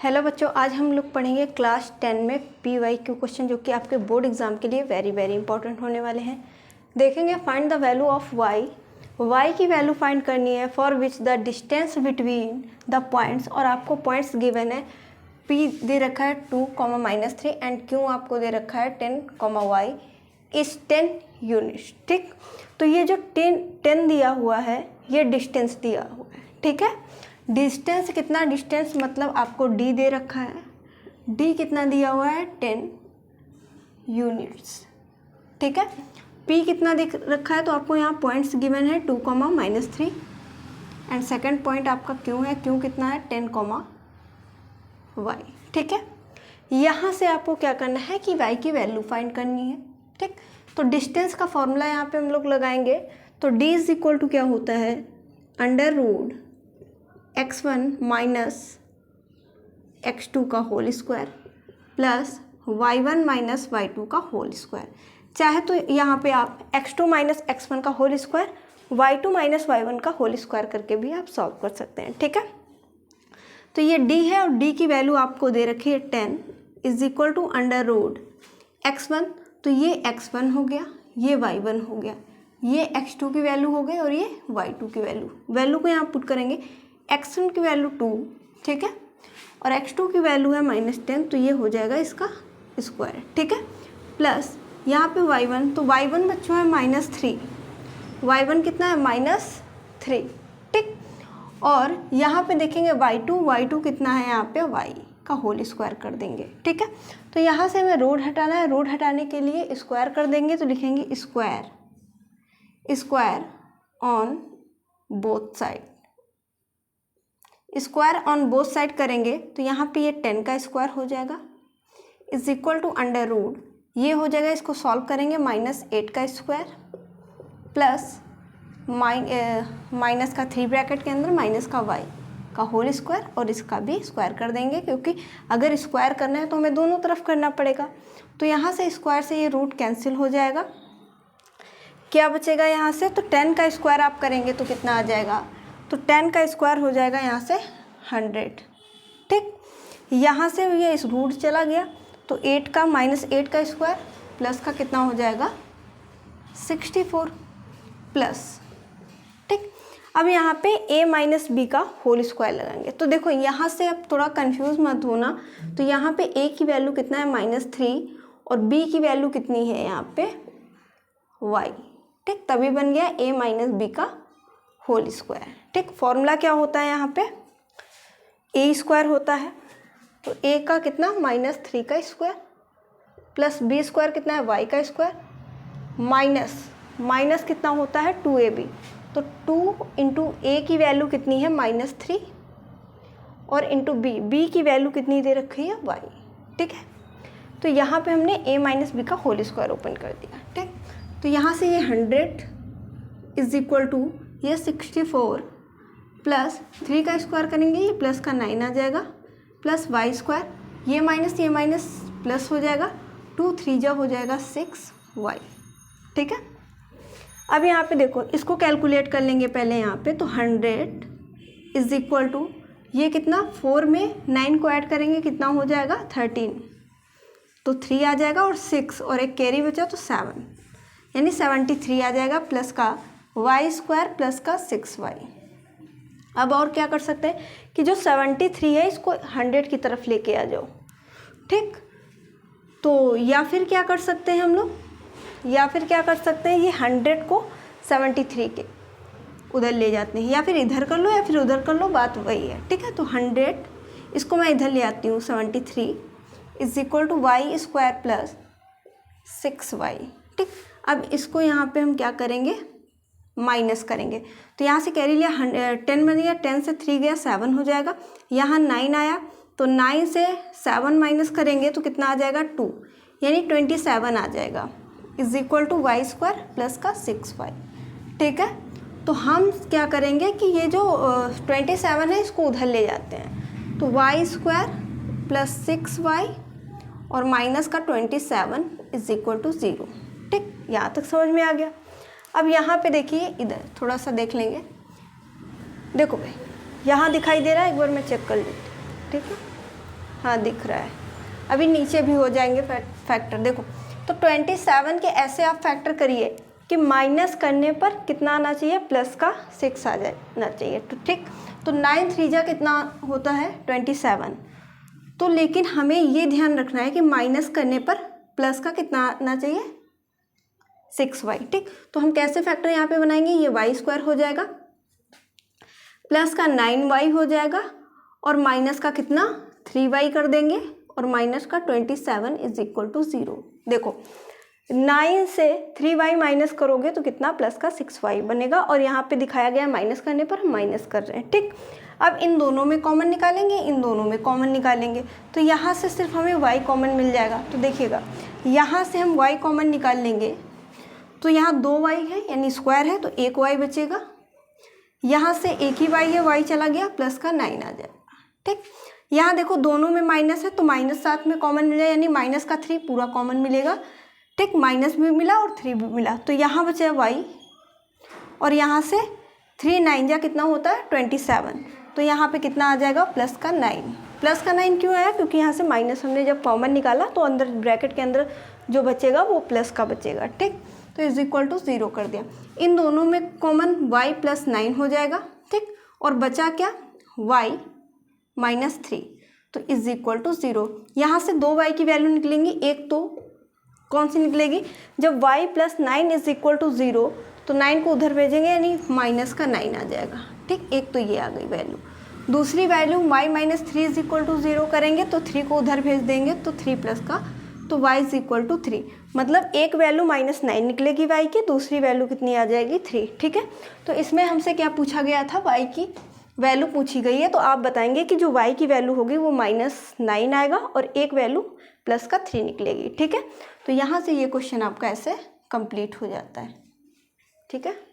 Hello बच्चों, आज हम लोग पढ़ेंगे क्लास 10 में PYQ क्वेश्चन जो कि आपके बोर्ड एग्जाम के लिए वेरी इंपॉर्टेंट होने वाले हैं। देखेंगे find the value of y की वैल्यू फाइंड करनी है for which the distance between the points, और आपको पॉइंट्स गिवन है। p दे रखा है 2, -3 एंड q आपको दे रखा है 10, y इज 10 यूनिट्स। ठीक, तो ये जो 10 दिया हुआ है ये डिस्टेंस दिया हुआ है। ठीक है, डिस्टेंस कितना, डिस्टेंस मतलब आपको d दे रखा है, d कितना दिया हुआ है 10 यूनिट्स। ठीक है, p कितना दिख रखा है, तो आपको यहाँ पॉइंट्स गिवन है 2, -3 एंड सेकंड पॉइंट आपका q है, q कितना है 10, y। ठीक है, यहाँ से आपको क्या करना है कि y की वैल्यू फाइंड करनी है। ठीक, तो डिस्टेंस का फॉर्मूला यहाँ पे हम लोग लगाएंगे, तो d इज इक्वल टू क्या होता है, √ x1 माइनस x2 का whole square plus y1 minus y2 का होल स्क्वायर। चाहे तो यहाँ पे आप x2 माइनस x1 का whole square, y2 minus y1 का होल स्क्वायर करके भी आप सॉल्व कर सकते हैं। ठीक है, तो ये d है और d की वैल्यू आपको दे रखी है 10 इज इक्वल टू √ x1, तो ये x1 हो गया, ये y1 हो गया, ये x2 की वैल्यू हो गई और ये y2 की वैल्यू को यहाँ पुट करेंगे। x1 की वैल्यू 2, ठीक है, और x2 की वैल्यू है -10, तो ये हो जाएगा इसका स्क्वायर। ठीक है, प्लस यहाँ पे y1, तो y1 बच्चों है -3, y1 कितना है -3। ठीक, और यहाँ पे देखेंगे y2 कितना है, यहाँ पे y का होल स्क्वायर कर देंगे। ठीक है, तो यहाँ से हमें रोड हटाना है, रोड हटाने के लिए स्क्वायर कर देंगे, तो लिखेंगे square on both side. Square on both side करेंगे तो यहाँ पे ये 10 का स्क्वायर हो जाएगा इज इक्वल टू √ ये हो जाएगा, इसको सॉल्व करेंगे, -8 का स्क्वायर प्लस माइनस का 3 ब्रैकेट के अंदर माइनस का y का होल स्क्वायर, और इसका भी स्क्वायर कर देंगे, क्योंकि अगर स्क्वायर करना है तो हमें दोनों तरफ करना पड़ेगा। तो यहाँ से स्क्वायर से ये रूट कैंसिल हो जाएगा, क्या बचेगा यहाँ से, तो 10 का स्क्वायर आप करेंगे तो कितना आ जाएगा, तो 10 का स्क्वायर हो जाएगा यहाँ से 100। ठीक, यहाँ से ये इस रूट चला गया, तो 8 का -8 का स्क्वायर प्लस का कितना हो जाएगा 64 प्लस। ठीक, अब यहाँ पे a माइनस b का होल स्क्वायर लगाएंगे। तो देखो यहाँ से अब थोड़ा कंफ्यूज मत होना, तो यहाँ पे a की वैल्यू कितना है -3 और b की वैल्यू कितनी है यहाँ पे y। ठीक, तभी बन गया a माइनस b का होल स्क्वायर। ठीक, फॉर्मूला क्या होता है, यहाँ पे a स्क्वायर होता है, तो a का कितना -3 का स्क्वायर प्लस b स्क्वायर कितना है y का स्क्वायर माइनस कितना होता है 2ab, तो 2 इंटू a की वैल्यू कितनी है -3 और इंटू b की वैल्यू कितनी दे रखी है y। ठीक है, तो यहाँ पे हमने a माइनस b का होल स्क्वायर ओपन कर दिया। ठीक, तो यहाँ से ये 100 इज इक्वल टू ये 64 प्लस 3 का स्क्वायर करेंगे, ये प्लस का 9 आ जाएगा, प्लस y स्क्वायर, ये माइनस प्लस हो जाएगा, 2 3 जा हो जाएगा 6y। ठीक है, अब यहाँ पे देखो इसको कैलकुलेट कर लेंगे पहले यहाँ पे, तो 100 इज इक्वल टू ये कितना, 4 में 9 को ऐड करेंगे कितना हो जाएगा 13, तो 3 आ जाएगा और 6 और एक कैरी बचा तो 7, यानी 73 आ जाएगा, प्लस का y स्क्वायर प्लस का 6y। अब और क्या कर सकते हैं कि जो 73 है इसको 100 की तरफ लेके आ जाओ। ठीक, तो या फिर क्या कर सकते हैं हम लोग, ये 100 को 73 के उधर ले जाते हैं, या फिर इधर कर लो या फिर उधर कर लो, बात वही है। ठीक है, तो 100 इसको मैं इधर ले आती हूँ, 73 is equal to y square plus 6y। ठीक, अब इसको यहाँ पे हम क्या करेंगे, माइनस करेंगे, तो यहाँ से कैरी लिया 10 बन गया, 10 से 3 गया 7 हो जाएगा, यहाँ 9 आया, तो 9 से 7 माइनस करेंगे तो कितना आ जाएगा 2, यानी 27 आ जाएगा is equal to y square plus का 6y। ठीक है, तो हम क्या करेंगे कि ये जो 27 है इसको उधर ले जाते हैं, तो y स्क्वायर प्लस 6y और माइनस का 27 इज इक्वल टू 0। ठीक, यहाँ तक समझ में आ गया। अब यहाँ पे देखिए, इधर थोड़ा सा देख लेंगे, देखो भाई यहाँ दिखाई दे रहा है, एक बार मैं चेक कर लेती हूँ। ठीक है, हाँ दिख रहा है, अभी नीचे भी हो जाएंगे फैक्टर। देखो तो 27 के ऐसे आप फैक्टर करिए कि माइनस करने पर कितना आना चाहिए, प्लस का 6 आ जाना चाहिए। तो ठीक, तो 9 3 कितना होता है 27। तो लेकिन हमें ये ध्यान रखना है कि माइनस करने पर प्लस का कितना आना चाहिए 6y। ठीक, तो हम कैसे फैक्टर यहाँ पे बनाएंगे, ये y² हो जाएगा, प्लस का 9y हो जाएगा, और माइनस का कितना 3y कर देंगे, और माइनस का 27 = 0। देखो 9 से 3y माइनस करोगे तो कितना, प्लस का 6y बनेगा, और यहाँ पे दिखाया गया माइनस करने पर हम माइनस कर रहे हैं। ठीक, अब इन दोनों में कॉमन निकालेंगे, इन दोनों में कॉमन निकालेंगे, तो यहाँ से सिर्फ हमें y कॉमन मिल जाएगा। तो देखिएगा यहाँ से हम y कॉमन निकाल लेंगे, तो यहाँ 2y है यानी स्क्वायर है, तो 1y बचेगा। यहाँ से एक ही y है, y चला गया, प्लस का 9 आ जाएगा। ठीक, यहाँ देखो दोनों में माइनस है, तो माइनस साथ में कॉमन मिला, यानी माइनस का 3 पूरा कॉमन मिलेगा। ठीक, माइनस भी मिला और 3 भी मिला, तो यहाँ बचा y, और यहाँ से 3 9 कितना होता है 27, तो यहाँ पे कितना आ जाएगा, प्लस का 9। प्लस का 9 क्यों आया, क्योंकि यहाँ से माइनस हमने जब कॉमन निकाला तो अंदर ब्रैकेट के अंदर जो बचेगा वो प्लस का बचेगा। ठीक, तो = 0 कर दिया। इन दोनों में कॉमन y + 9 हो जाएगा। ठीक, और बचा क्या, y - 3, तो = 0। यहाँ से 2y की वैल्यू निकलेंगी, एक तो कौन सी निकलेगी, जब y + 9 = 0 तो 9 को उधर भेजेंगे यानी माइनस का 9 आ जाएगा। ठीक, एक तो ये आ गई वैल्यू। दूसरी वैल्यू y - 3 = 0 करेंगे तो 3 को उधर भेज देंगे, तो 3 प्लस का, तो y = 3। मतलब एक वैल्यू -9 निकलेगी y की, दूसरी वैल्यू कितनी आ जाएगी 3। ठीक है, तो इसमें हमसे क्या पूछा गया था, y की वैल्यू पूछी गई है, तो आप बताएंगे कि जो y की वैल्यू होगी वो -9 आएगा और एक वैल्यू प्लस का 3 निकलेगी। ठीक है, तो यहाँ से ये क्वेश्चन आपका ऐसे कंप्लीट हो जाता है। ठीक है।